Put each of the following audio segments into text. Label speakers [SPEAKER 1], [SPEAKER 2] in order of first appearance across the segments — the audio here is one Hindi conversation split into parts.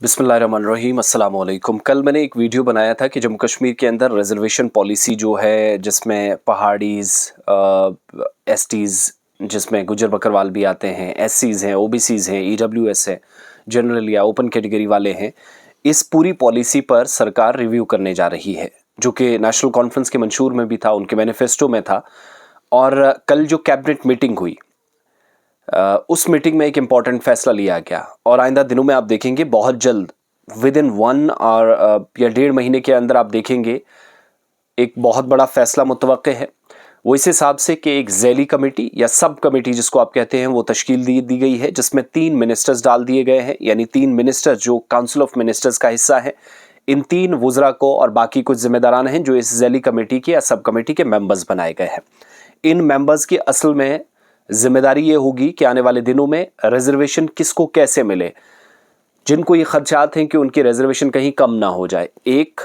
[SPEAKER 1] बिस्मिल्लाहिर्रहमानिर्रहीम अस्सलाम वालेकुम। कल मैंने एक वीडियो बनाया था कि जम्मू कश्मीर के अंदर रिजर्वेशन पॉलिसी जो है जिसमें पहाड़ीज़, एसटीज़, जिसमें गुजर बकरवाल भी आते हैं, एससीज़ हैं, ओबीसीज़ हैं, ईडब्ल्यूएस है, जनरल या ओपन कैटेगरी वाले हैं। इस पूरी पॉलिसी पर सरकार रिव्यू करने जा रही है, जो कि नेशनल कॉन्फ्रेंस के मंशूर में भी था, उनके मैनिफेस्टो में था। और कल जो कैबिनेट मीटिंग हुई उस मीटिंग में एक इम्पॉर्टेंट फैसला लिया गया और आइंदा दिनों में आप देखेंगे बहुत जल्द विद इन 1 और या 1.5 महीने के अंदर आप देखेंगे एक बहुत बड़ा फैसला मुतवक्के है। वो इस हिसाब से कि एक ज़ैली कमेटी या सब कमेटी जिसको आप कहते हैं वो तश्कील दी गई है, जिसमें 3 मिनिस्टर्स डाल दिए गए हैं, यानी 3 मिनिस्टर जो काउंसिल ऑफ मिनिस्टर्स का हिस्सा है। इन 3 वुज़रा को और बाकी कुछ जिम्मेदारान हैं जो इस ज़ैली कमेटी के या सब कमेटी के मेंबर्स बनाए गए हैं। इन मेंबर्स की असल में जिम्मेदारी ये होगी कि आने वाले दिनों में रिजर्वेशन किसको कैसे मिले, जिनको ये खदशात हैं कि उनकी रिजर्वेशन कहीं कम ना हो जाए। एक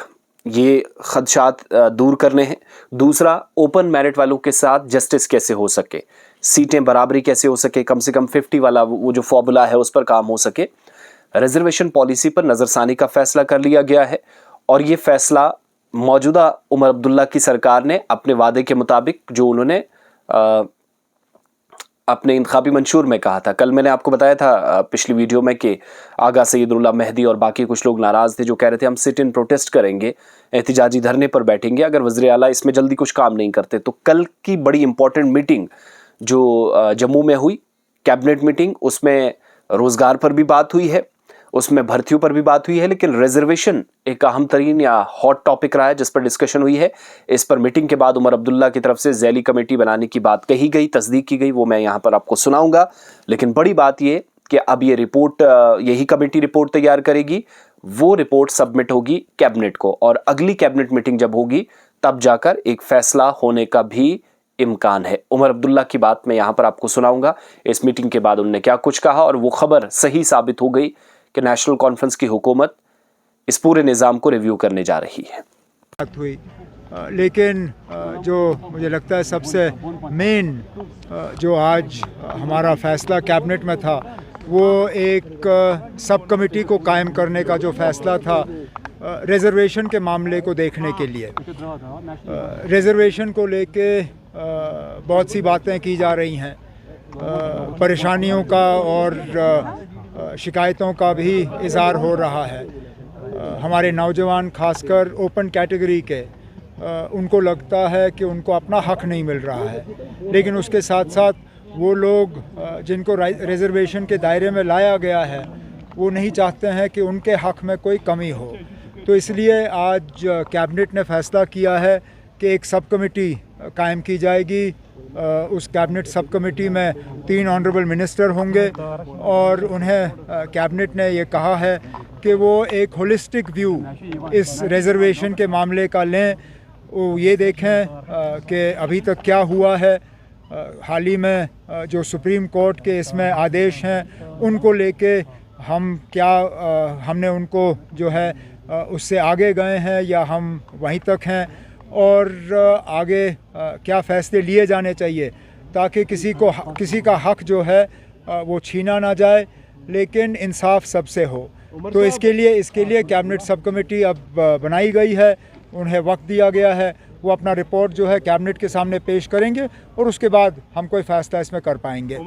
[SPEAKER 1] ये खदशात दूर करने हैं। दूसरा, ओपन मेरिट वालों के साथ जस्टिस कैसे हो सके, सीटें बराबरी कैसे हो सके, कम से कम 50 वाला वो जो फॉर्मूला है उस पर काम हो सके। रिजर्वेशन पॉलिसी पर नज़रसानी का फैसला कर लिया गया है और ये फैसला मौजूदा उमर अब्दुल्ला की सरकार ने अपने वादे के मुताबिक जो उन्होंने अपने इंतखाबी मंशूर में कहा था। कल मैंने आपको बताया था पिछली वीडियो में कि आगा सईदुल्लाह मेहदी और बाकी कुछ लोग नाराज़ थे जो कह रहे थे हम सिट इन प्रोटेस्ट करेंगे, एहतिजाजी धरने पर बैठेंगे अगर वज़ीर आला इसमें जल्दी कुछ काम नहीं करते। तो कल की बड़ी इंपॉर्टेंट मीटिंग जो जम्मू में हुई, कैबिनेट मीटिंग, उसमें रोज़गार पर भी बात हुई है, उसमें भर्तियों पर भी बात हुई है, लेकिन रिजर्वेशन एक अहम तरीन या हॉट टॉपिक रहा है जिस पर डिस्कशन हुई है। इस पर मीटिंग के बाद उमर अब्दुल्ला की तरफ से ज़ैली कमेटी बनाने की बात कही गई, तस्दीक की गई, वो मैं यहाँ पर आपको सुनाऊंगा। लेकिन बड़ी बात ये कि अब ये रिपोर्ट, यही कमेटी रिपोर्ट तैयार करेगी, वो रिपोर्ट सबमिट होगी कैबिनेट को और अगली कैबिनेट मीटिंग जब होगी तब जाकर एक फैसला होने का भी इम्कान है। उमर अब्दुल्ला की बात मैं यहाँ पर आपको सुनाऊंगा, इस मीटिंग के बाद उन्होंने क्या कुछ कहा और वो खबर सही साबित हो गई कि नेशनल कॉन्फ्रेंस की हुकूमत इस पूरे निज़ाम को रिव्यू करने जा रही है।
[SPEAKER 2] बात हुई, लेकिन जो मुझे लगता है सबसे मेन जो आज हमारा फैसला कैबिनेट में था वो एक सब कमेटी को कायम करने का जो फैसला था रिजर्वेशन के मामले को देखने के लिए। रिजर्वेशन को लेके बहुत सी बातें की जा रही हैं, परेशानियों का और शिकायतों का भी इज़हार हो रहा है। हमारे नौजवान खासकर ओपन कैटेगरी के उनको लगता है कि उनको अपना हक नहीं मिल रहा है, लेकिन उसके साथ साथ वो लोग जिनको रिजर्वेशन के दायरे में लाया गया है वो नहीं चाहते हैं कि उनके हक में कोई कमी हो। तो इसलिए आज कैबिनेट ने फैसला किया है कि एक सब कमेटी कायम की जाएगी। उस कैबिनेट सब कमेटी में 3 ऑनरेबल मिनिस्टर होंगे और उन्हें कैबिनेट ने ये कहा है कि वो एक होलिस्टिक व्यू इस रिजर्वेशन के मामले का लें, वो ये देखें कि अभी तक क्या हुआ है, हाल ही में जो सुप्रीम कोर्ट के इसमें आदेश हैं उनको लेके हम क्या हमने उनको जो है उससे आगे गए हैं या हम वहीं तक हैं, और आगे क्या फ़ैसले लिए जाने चाहिए ताकि किसी का हक जो है वो छीना ना जाए, लेकिन इंसाफ सबसे हो। तो इसके लिए कैबिनेट सब कमेटी अब बनाई गई है, उन्हें वक्त दिया गया है, वो अपना रिपोर्ट जो है कैबिनेट के सामने पेश करेंगे और उसके बाद हम कोई फ़ैसला इसमें कर पाएंगे।